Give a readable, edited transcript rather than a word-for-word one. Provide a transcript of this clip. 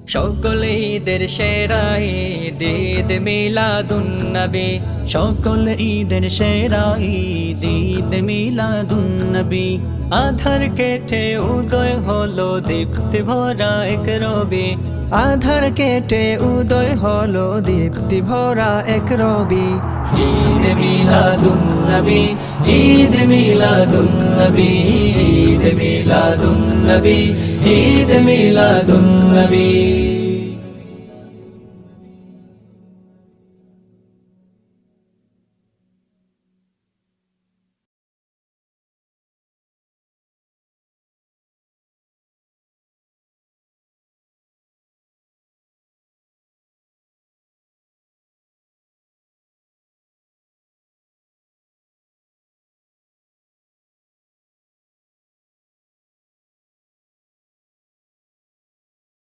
সকল ঈদের সেরা ঈদ ঈদ মিলাদুন্নবী, সকল ঈদের সেরা ঈদ ঈদ মিলাদুন্নবী। আধার কেটে উদয় হলো দীপ্তি ভরা এক রবি, আধার কেটে উদয় হলো দীপ্তি ভরা এক রবি। ঈদ মিলাদুন্নবী, ঈদ মিলাদুন্নবী, ঈদ মিলাদুন্নবী, ঈদ মিলাদুন্নবী।